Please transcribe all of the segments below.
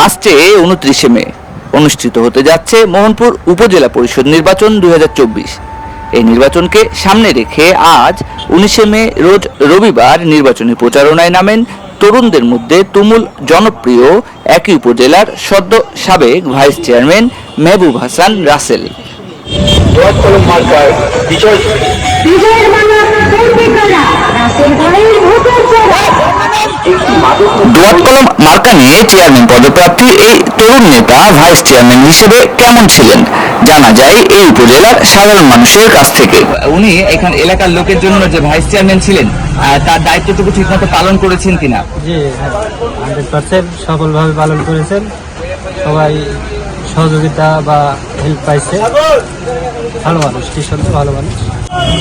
আসছে 29 মে অনুষ্ঠিত হতে যাচ্ছে মোহনপুর উপজেলা পরিষদ নির্বাচন 2024। এই নির্বাচনকে সামনে রেখে আজ 19 মে রোজ রবিবার নির্বাচনী প্রচারণায় নামেন তরুণদের মধ্যে তুমুল জনপ্রিয় একই উপজেলার সদ্য সাবেক ভাইস চেয়ারম্যান মেহবুব হাসান রাসেল। দোয়াত কলম মার্কা নিয়ে চেয়ারম্যান পদপ্রার্থী এই তরুণ নেতা ভাইস চেয়ারম্যান হিসেবে কেমন ছিলেন জানা যায় এই উপজেলার সাধারণ মানুষের কাছ থেকে। উনি এখান এলাকার লোকের জন্য যে ভাইস চেয়ারম্যান ছিলেন তার দায়িত্বটুকু ঠিকমতো পালন করেছেন কিনা? জি 100% সফলভাবে পালন করেছেন। সবাই সহযোগিতা বা হেল্প পাইছে। ভালো মানুষ, নিঃসন্দেহে ভালো মানুষ।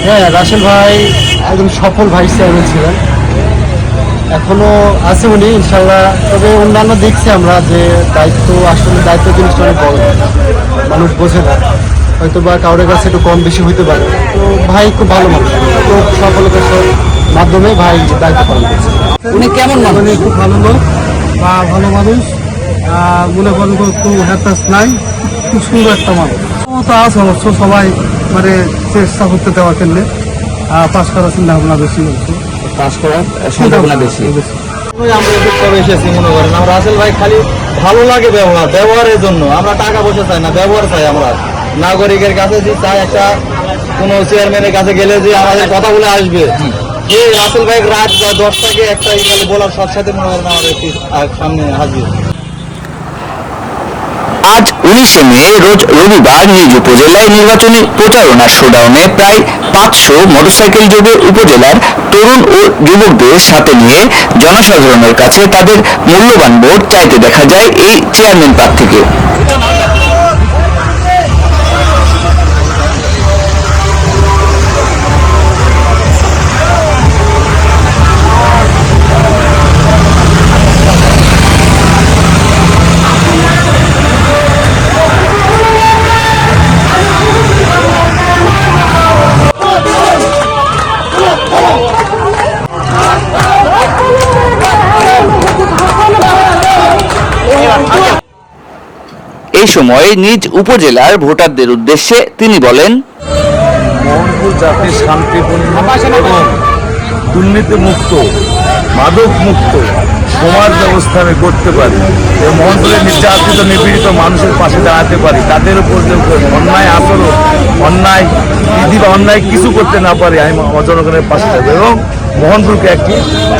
হ্যাঁ, রাসেল ভাই একদম সফল ভাইস চেয়ারম্যান ছিলেন, এখনো আছে উনি ইনশাল্লাহ। তবে অন্যান্য দেখছি আমরা যে দায়িত্ব জিনিসটা অনেক বড়, মানুষ বোঝে না, হয়তো বা কারোর কাছে একটু কম বেশি হইতে পারে। তো ভাই খুব ভালো মানুষ, খুব সফলতার মাধ্যমে ভাই দায়িত্ব পালন করছে। উনি কেমন মানুষ? উনি খুব ভালো লোক বা ভালো মানুষ, মনে করেন একটু হ্যাটাস নাই, খুব সুন্দর একটা মানুষ। তো আছে অবশ্য সবাই মানে চেষ্টা করতে দেওয়ার জন্য পাস করার চিন্তা ভাবনা বেশি হচ্ছে, পাস করার সম্ভাবনা বেশি। আমরা সব এসেছি মনে করেন, আমরা রাসেল ভাই খালি ভালো লাগে ব্যবহারের জন্য, আমরা টাকা পয়সা চাই না, ব্যবহার চাই। আমরা নাগরিকের কাছে যে চাই একটা কোনো চেয়ারম্যানের কাছে গেলে যে আমাদের কথা বলে আসবে, যে রাসেল ভাই রাত 10টাকে একটা বলার সাথে সাথে মনে করেন আমাদের সামনে হাজির। আজ 19 মে রোজ রবিবার নিজ উপজেলায় নির্বাচনী প্রচারণার শোডাউনে প্রায় 500 মোটরসাইকেল যোগে উপজেলার তরুণ ও যুবকদের সাথে নিয়ে জনসাধারণের কাছে তাদের মূল্যবান ভোট চাইতে দেখা যায় এই চেয়ারম্যান প্রার্থীকে। এই সময় নিজ উপজেলার ভোটারদের উদ্দেশ্যে তিনি বলেন, মোহনপুর জাতি শান্তিপূর্ণ এবং দুর্নীতি মুক্ত, মাদক মুক্ত সমাজ ব্যবস্থা আমি করতে পারি এবং মোহনপুরের নির্যাতিত নিপীড়িত মানুষের পাশে দাঁড়াতে পারি। তাদের উপর যে অন্যায় আচরণ, অন্যায় বিধি বা অন্যায় কিছু করতে না পারি, আমি জনগণের পাশে থাকবো এবং মোহনপুরকে একটি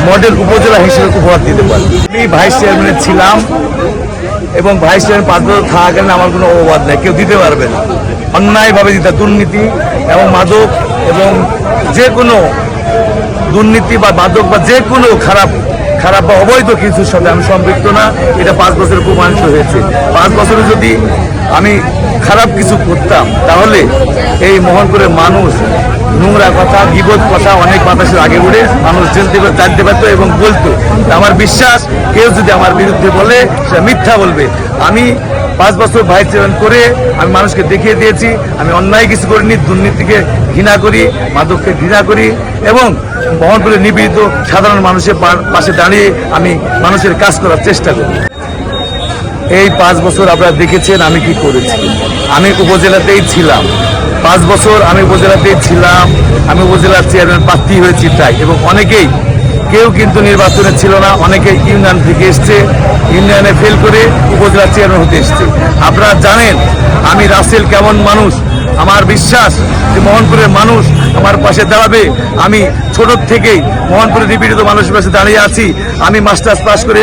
মডেল উপজেলা হিসেবে উপহার দিতে পারি। আমি ভাইস চেয়ারম্যান ছিলাম এবং ভাইস চেয়ারম্যান 5 বছর থাকাকালীন আমার কোনো অবাদ নেই, কেউ দিতে পারবে না। অন্যায়ভাবে দিতে, দুর্নীতি এবং মাদক এবং যে কোনো দুর্নীতি বা মাদক বা যে কোনো খারাপ বা অবৈধ কিছুর সাথে আমি সম্পৃক্ত না। এটা 5 বছরে প্রমাণিত হয়েছে। 5 বছরে যদি আমি খারাপ কিছু করতাম তাহলে এই মোহনপুরের মানুষ নোংরা কথা, বিপদ কথা অনেক বাতাসের আগে উঠে মানুষ জানতে পারতো এবং বলতো। আমার বিশ্বাস কেউ যদি আমার বিরুদ্ধে বলে সে মিথ্যা বলবে। আমি 5 বছর ভাইস চেয়ারম্যান করে আমি মানুষকে দেখিয়ে দিয়েছি আমি অন্যায় কিছু করিনি, দুর্নীতিকে ঘৃণা করি, মাদককে ঘৃণা করি এবং মোহনপুরের নিপীড়িত সাধারণ মানুষের পাশে দাঁড়িয়ে আমি মানুষের কাজ করার চেষ্টা করি। এই 5 বছর আপনারা দেখেছেন আমি কি করেছি। আমি উপজেলাতেই ছিলাম 5 বছর, আমি উপজেলাতেই ছিলাম। আমি উপজেলার চেয়ারম্যান প্রার্থী হয়েছি তাই, এবং অনেকেই কেউ কিন্তু নির্বাচনে ছিল না, অনেকে ইউনিয়ন থেকে এসছে, ইউনিয়নে ফেল করে উপজেলার চেয়ারম্যান হতে এসছে। আপনারা জানেন আমি রাসেল কেমন মানুষ। আমার বিশ্বাস যে মোহনপুরের মানুষ আমার পাশে দাঁড়াবে। আমি ছোট থেকেই মোহনপুরের নিপীড়িত মানুষের পাশে দাঁড়িয়ে আছি। আমি মাস্টার্স পাস করে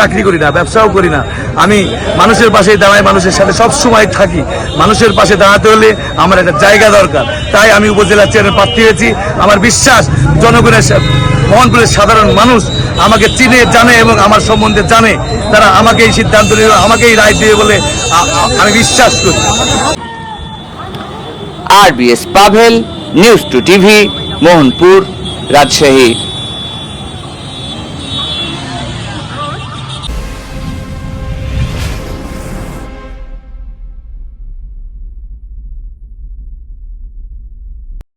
চাকরি করি না, ব্যবসাও করি না। আমি মানুষের পাশেই দাঁড়াই, মানুষের সাথে সবসময় থাকি। মানুষের পাশে দাঁড়াতে হলে আমার একটা জায়গা দরকার, তাই আমি উপজেলার চেয়ারম্যান প্রার্থী হয়েছি। আমার বিশ্বাস জনগণের, মোহনপুরের সাধারণ মানুষ আমাকে চিনে, জানে এবং আমার সম্বন্ধে জানে। তারা আমাকেই সিদ্ধান্ত নেবে, আমাকেই রায় দেবে বলে আমি বিশ্বাস করি। RBS Pavel, news 2 TV, Mohanpur, Rajshahi.